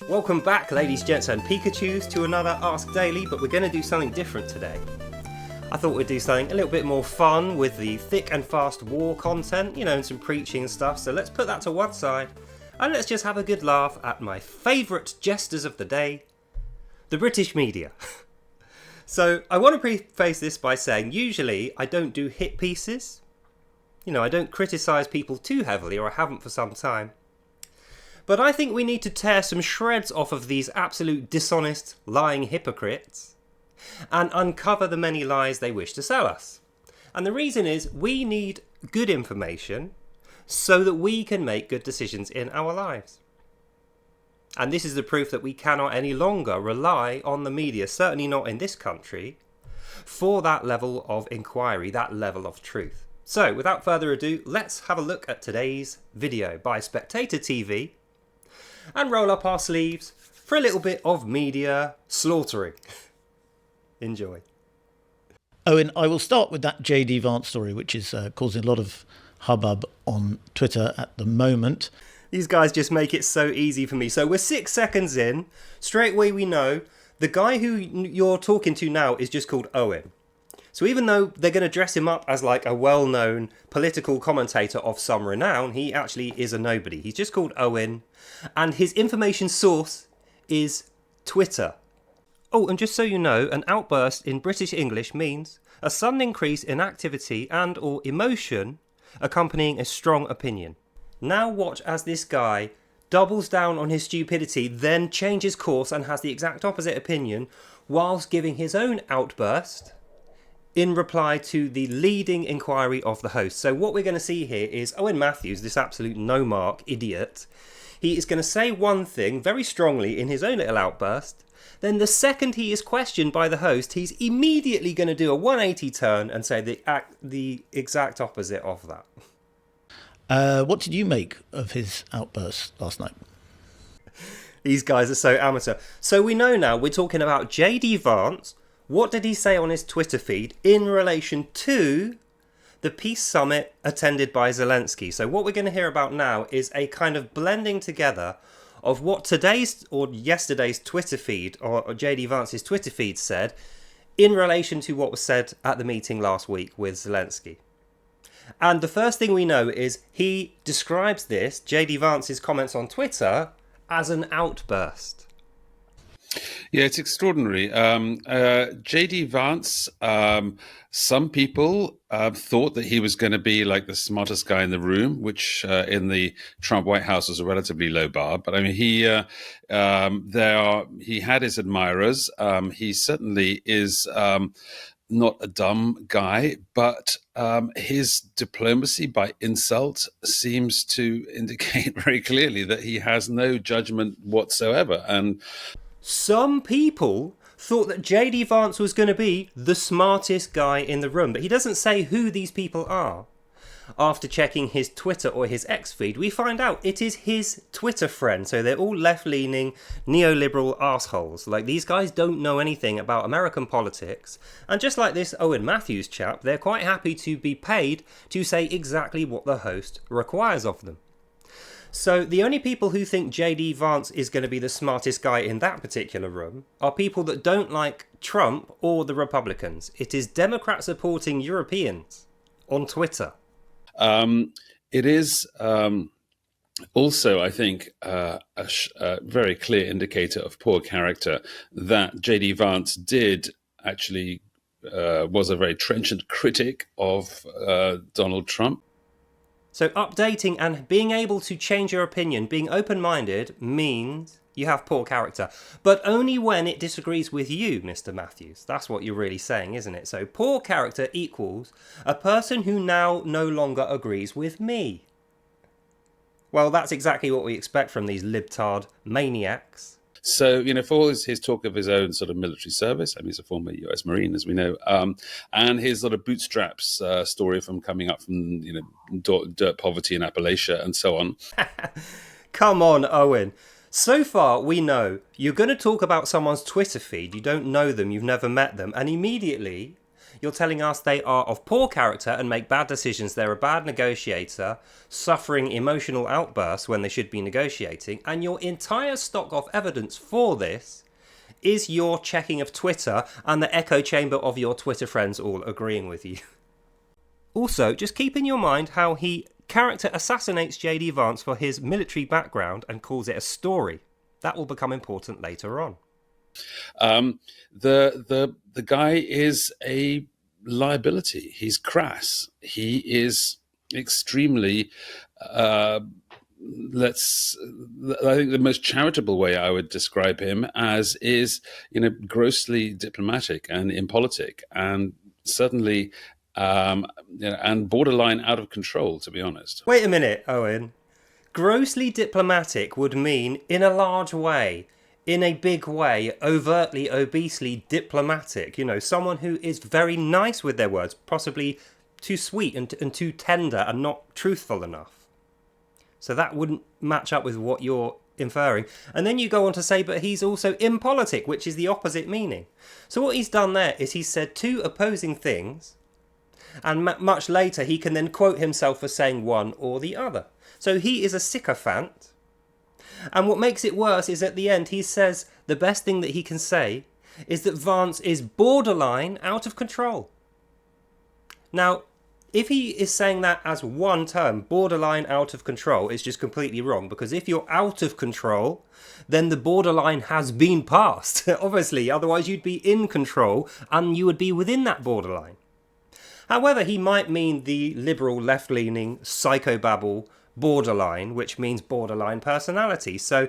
Welcome back, ladies, gents and Pikachus, to another Ask Daily, but we're going to do something different today. I thought we'd do something a little bit more fun with the thick and fast war content, and some preaching and stuff, so let's put that to one side, and let's just have a good laugh at my favourite jesters of the day, the British media. So, I want to preface this by saying, usually I don't do hit pieces. I don't criticise people too heavily, or I haven't for some time. But I think we need to tear some shreds off of these absolute dishonest, lying hypocrites and uncover the many lies they wish to sell us. And the reason is we need good information so that we can make good decisions in our lives. And this is the proof that we cannot any longer rely on the media, certainly not in this country, for that level of inquiry, that level of truth. So, without further ado, let's have a look at today's video by Spectator TV and roll up our sleeves for a little bit of media slaughtering. Enjoy. Owen, I will start with that JD Vance story, which is causing a lot of hubbub on Twitter at the moment. These guys just make it so easy for me. So we're 6 seconds in. Straight away we know the guy who you're talking to now is just called Owen. So even though they're going to dress him up as like a well-known political commentator of some renown, he actually is a nobody. He's just called Owen, and his information source is Twitter. Oh, and just so you know, an outburst in British English means a sudden increase in activity and or emotion accompanying a strong opinion. Now watch as this guy doubles down on his stupidity, then changes course and has the exact opposite opinion whilst giving his own outburst in reply to the leading inquiry of the host. So what we're going to see here is Owen Matthews, this absolute no-mark idiot. He is going to say one thing very strongly in his own little outburst. Then the second he is questioned by the host, he's immediately going to do a 180 turn and say the exact opposite of that. What did you make of his outburst last night? These guys are so amateur. So we know now we're talking about JD Vance. What did he say on his Twitter feed in relation to the peace summit attended by Zelenskyy? So what we're going to hear about now is a kind of blending together of what today's or yesterday's Twitter feed or JD Vance's Twitter feed said in relation to what was said at the meeting last week with Zelenskyy. And the first thing we know is he describes this, JD Vance's comments on Twitter, as an outburst. Yeah, it's extraordinary. JD Vance, some people thought that he was going to be like the smartest guy in the room, which in the Trump White House was a relatively low bar. But I mean, he had his admirers. He certainly is not a dumb guy, but his diplomacy by insult seems to indicate very clearly that he has no judgment whatsoever. And some people thought that JD Vance was going to be the smartest guy in the room, but he doesn't say who these people are. After checking his Twitter or his X feed, we find out it is his Twitter friend. So they're all left-leaning, neoliberal assholes. Like, these guys don't know anything about American politics. And just like this Owen Matthews chap, they're quite happy to be paid to say exactly what the host requires of them. So the only people who think JD Vance is going to be the smartest guy in that particular room are people that don't like Trump or the Republicans. It is Democrat supporting Europeans on Twitter. It is also, I think, a very clear indicator of poor character that JD Vance did actually was a very trenchant critic of Donald Trump. So updating and being able to change your opinion, being open-minded, means you have poor character. But only when it disagrees with you, Mr. Matthews. That's what you're really saying, isn't it? So poor character equals a person who now no longer agrees with me. Well, that's exactly what we expect from these libtard maniacs. So, for all his talk of his own sort of military service, I mean, he's a former US Marine, as we know, and his sort of bootstraps story from coming up from, dirt poverty in Appalachia and so on. Come on, Owen. So far, we know you're going to talk about someone's Twitter feed. You don't know them. You've never met them. And immediately, You're telling us they are of poor character and make bad decisions. They're a bad negotiator, suffering emotional outbursts when they should be negotiating. And your entire stock of evidence for this is your checking of Twitter and the echo chamber of your Twitter friends all agreeing with you. Also, just keep in your mind how he character assassinates JD Vance for his military background and calls it a story. That will become important later on. The guy is a liability. He's crass. He is extremely. I think the most charitable way I would describe him as is, grossly diplomatic and impolitic, and certainly, and borderline out of control, to be honest. Wait a minute, Owen. Grossly diplomatic would mean in a large way, in a big way, overtly, obesely diplomatic. Someone who is very nice with their words, possibly too sweet and too tender and not truthful enough. So that wouldn't match up with what you're inferring. And then you go on to say, but he's also impolitic, which is the opposite meaning. So what he's done there is he's said two opposing things, and much later he can then quote himself as saying one or the other. So he is a sycophant. And what makes it worse is at the end he says the best thing that he can say is that Vance is borderline out of control. Now, if he is saying that as one term, borderline out of control, it's just completely wrong. Because if you're out of control, then the borderline has been passed. Obviously, otherwise you'd be in control and you would be within that borderline. However, he might mean the liberal left-leaning psychobabble borderline, which means borderline personality. So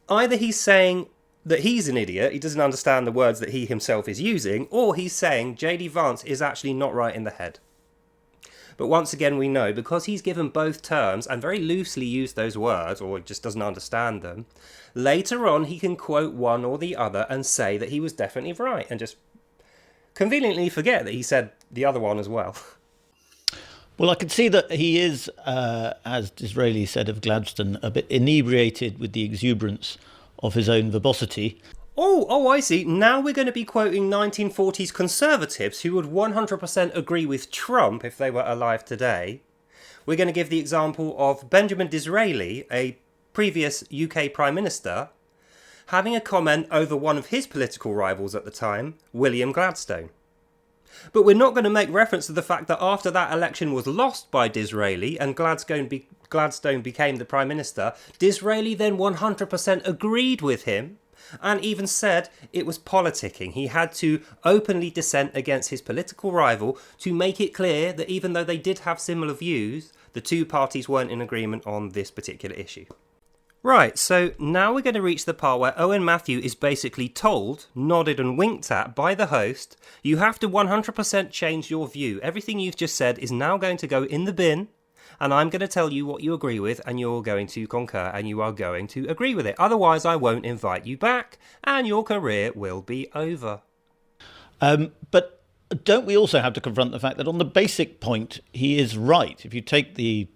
either he's saying that he's an idiot, he doesn't understand the words that he himself is using, or he's saying JD Vance is actually not right in the head. But once again, we know, because he's given both terms and very loosely used those words, or just doesn't understand them, later on he can quote one or the other and say that he was definitely right, and just conveniently forget that he said the other one as well. Well, I can see that he is, as Disraeli said of Gladstone, a bit inebriated with the exuberance of his own verbosity. Oh, I see. Now we're going to be quoting 1940s conservatives who would 100% agree with Trump if they were alive today. We're going to give the example of Benjamin Disraeli, a previous UK Prime Minister, having a comment over one of his political rivals at the time, William Gladstone. But we're not going to make reference to the fact that after that election was lost by Disraeli and Gladstone became the Prime Minister, Disraeli then 100% agreed with him and even said it was politicking. He had to openly dissent against his political rival to make it clear that even though they did have similar views, the two parties weren't in agreement on this particular issue. Right, so now we're going to reach the part where Owen Matthews is basically told, nodded and winked at by the host, you have to 100% change your view. Everything you've just said is now going to go in the bin, and I'm going to tell you what you agree with, and you're going to concur, and you are going to agree with it. Otherwise, I won't invite you back, and your career will be over. But don't we also have to confront the fact that on the basic point, he is right? If you take the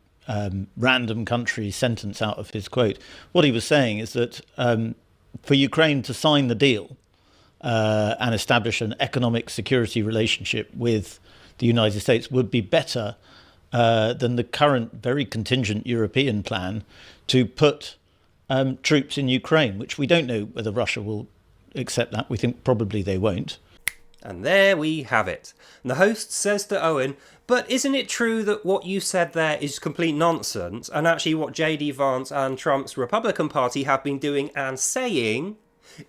random country sentence out of his quote, what he was saying is that for Ukraine to sign the deal and establish an economic security relationship with the United States would be better than the current very contingent European plan to put troops in Ukraine, which we don't know whether Russia will accept that. We think probably they won't. And there we have it. And the host says to Owen, but isn't it true that what you said there is complete nonsense, and actually what JD Vance and Trump's Republican Party have been doing and saying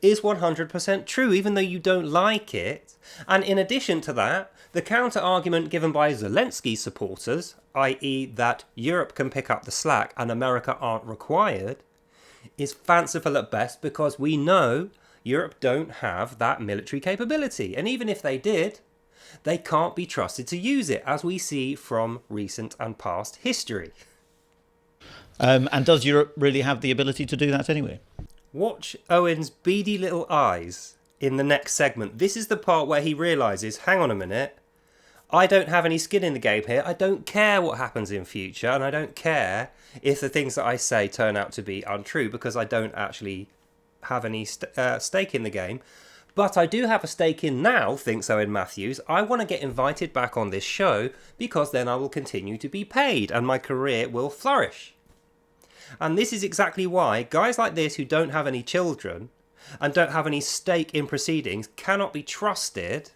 is 100% true, even though you don't like it? And in addition to that, the counter-argument given by Zelenskyy supporters, i.e. that Europe can pick up the slack and America aren't required, is fanciful at best, because we know Europe don't have that military capability. And even if they did, they can't be trusted to use it, as we see from recent and past history. And does Europe really have the ability to do that anyway? Watch Owen's beady little eyes in the next segment. This is the part where he realises, hang on a minute, I don't have any skin in the game here. I don't care what happens in future, and I don't care if the things that I say turn out to be untrue, because I don't actually have any stake in the game. But I do have a stake in now, thinks Owen Matthews. I want to get invited back on this show because then I will continue to be paid and my career will flourish. And this is exactly why guys like this who don't have any children and don't have any stake in proceedings cannot be trusted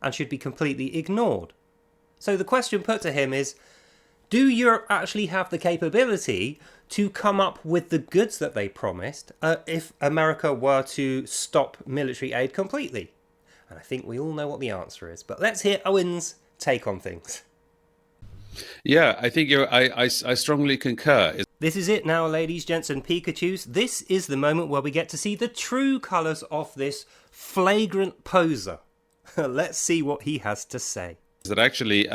and should be completely ignored. So the question put to him is, do Europe actually have the capability to come up with the goods that they promised if America were to stop military aid completely? And I think we all know what the answer is. But let's hear Owen's take on things. Yeah, I think I strongly concur. This is it now, ladies, gents and Pikachus. This is the moment where we get to see the true colours of this flagrant poser. Let's see what he has to say. That actually,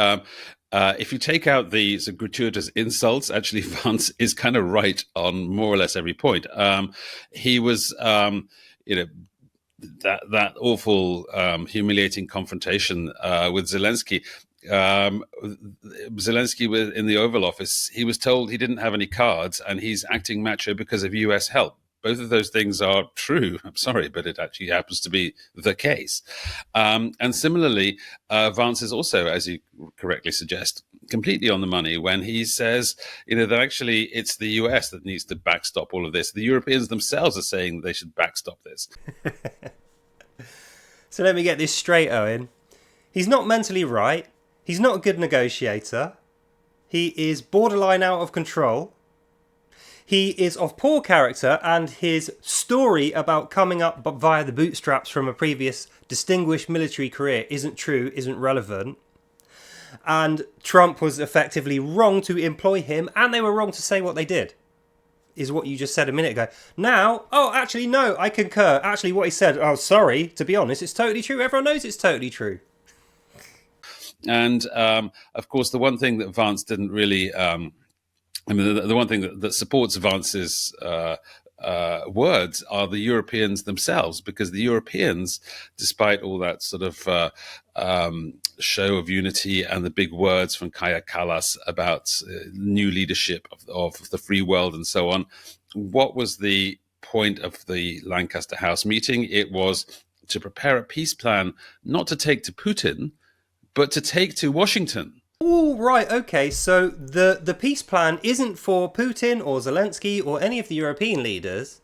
if you take out the gratuitous insults, actually Vance is kind of right on more or less every point. He was, that awful, humiliating confrontation with Zelenskyy. Zelenskyy in the Oval Office, he was told he didn't have any cards and he's acting macho because of US help. Both of those things are true. I'm sorry, but it actually happens to be the case. And similarly, Vance is also, as you correctly suggest, completely on the money when he says, that actually it's the US that needs to backstop all of this. The Europeans themselves are saying they should backstop this. So let me get this straight, Owen. He's not mentally right. He's not a good negotiator. He is borderline out of control. He is of poor character, and his story about coming up via the bootstraps from a previous distinguished military career isn't true, isn't relevant. And Trump was effectively wrong to employ him, and they were wrong to say what they did, is what you just said a minute ago. Now, actually, no, I concur. Actually, what he said, sorry, to be honest, it's totally true. Everyone knows it's totally true. And, of course, the one thing that Vance didn't really... the one thing that supports Vance's words are the Europeans themselves, because the Europeans, despite all that sort of show of unity and the big words from Kaja Kallas about new leadership of the free world and so on, what was the point of the Lancaster House meeting? It was to prepare a peace plan, not to take to Putin, but to take to Washington. Oh, right, okay, so the peace plan isn't for Putin or Zelenskyy or any of the European leaders.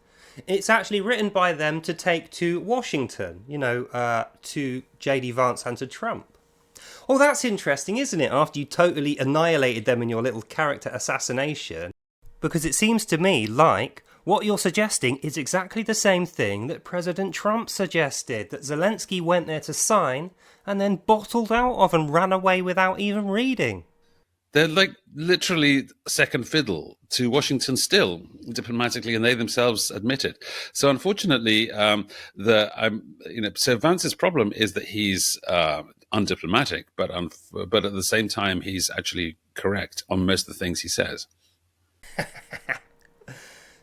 It's actually written by them to take to Washington, to J.D. Vance and to Trump. Oh, that's interesting, isn't it, after you totally annihilated them in your little character assassination? Because it seems to me like what you're suggesting is exactly the same thing that President Trump suggested, that Zelenskyy went there to sign and then bottled out of and ran away without even reading. They're like literally second fiddle to Washington still, diplomatically, and they themselves admit it. So unfortunately, so Vance's problem is that he's undiplomatic, but at the same time, he's actually correct on most of the things he says.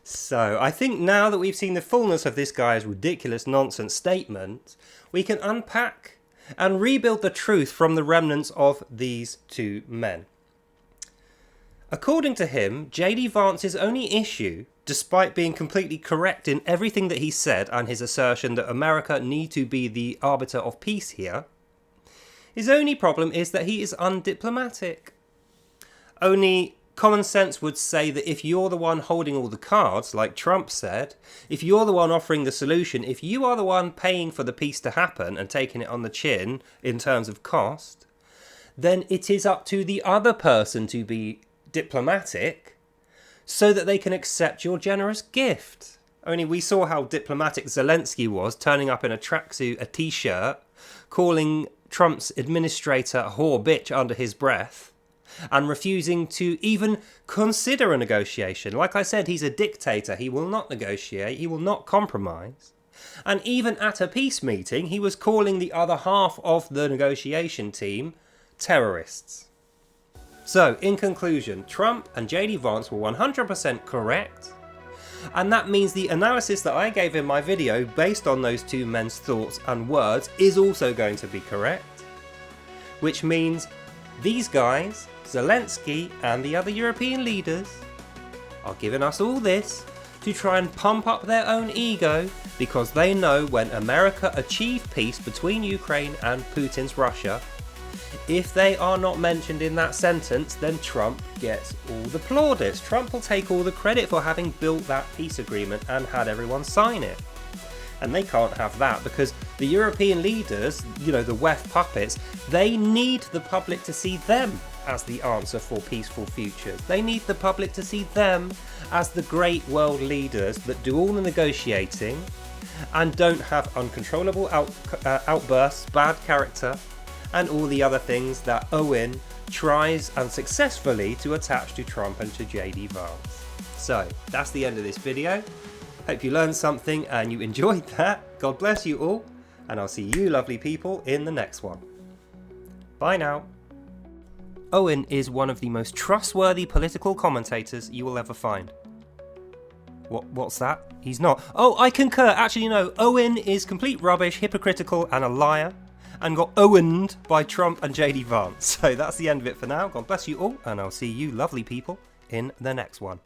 So I think now that we've seen the fullness of this guy's ridiculous nonsense statement, we can unpack and rebuild the truth from the remnants of these two men. According to him, J.D. Vance's only issue, despite being completely correct in everything that he said and his assertion that America need to be the arbiter of peace here, his only problem is that he is undiplomatic. Only common sense would say that if you're the one holding all the cards, like Trump said, if you're the one offering the solution, if you are the one paying for the peace to happen and taking it on the chin in terms of cost, then it is up to the other person to be diplomatic so that they can accept your generous gift. Only we saw how diplomatic Zelenskyy was, turning up in a tracksuit, a t-shirt, calling Trump's administrator a whore bitch under his breath, and refusing to even consider a negotiation. Like I said, he's a dictator. He will not negotiate. He will not compromise. And even at a peace meeting, he was calling the other half of the negotiation team terrorists. So, in conclusion, Trump and J.D. Vance were 100% correct. And that means the analysis that I gave in my video based on those two men's thoughts and words is also going to be correct. Which means these guys, Zelenskyy and the other European leaders, are giving us all this to try and pump up their own ego, because they know when America achieved peace between Ukraine and Putin's Russia, if they are not mentioned in that sentence, then Trump gets all the plaudits. Trump will take all the credit for having built that peace agreement and had everyone sign it. And they can't have that, because the European leaders, the WEF puppets, they need the public to see them as the answer for peaceful futures. They need the public to see them as the great world leaders that do all the negotiating and don't have uncontrollable outbursts, bad character, and all the other things that Owen tries unsuccessfully to attach to Trump and to JD Vance. So, that's the end of this video. Hope you learned something and you enjoyed that. God bless you all, and I'll see you lovely people in the next one. Bye now. Owen is one of the most trustworthy political commentators you will ever find. What's that? He's not. Oh, I concur. Actually, no. Owen is complete rubbish, hypocritical, and a liar, and got Owened by Trump and JD Vance. So that's the end of it for now. God bless you all, and I'll see you lovely people in the next one.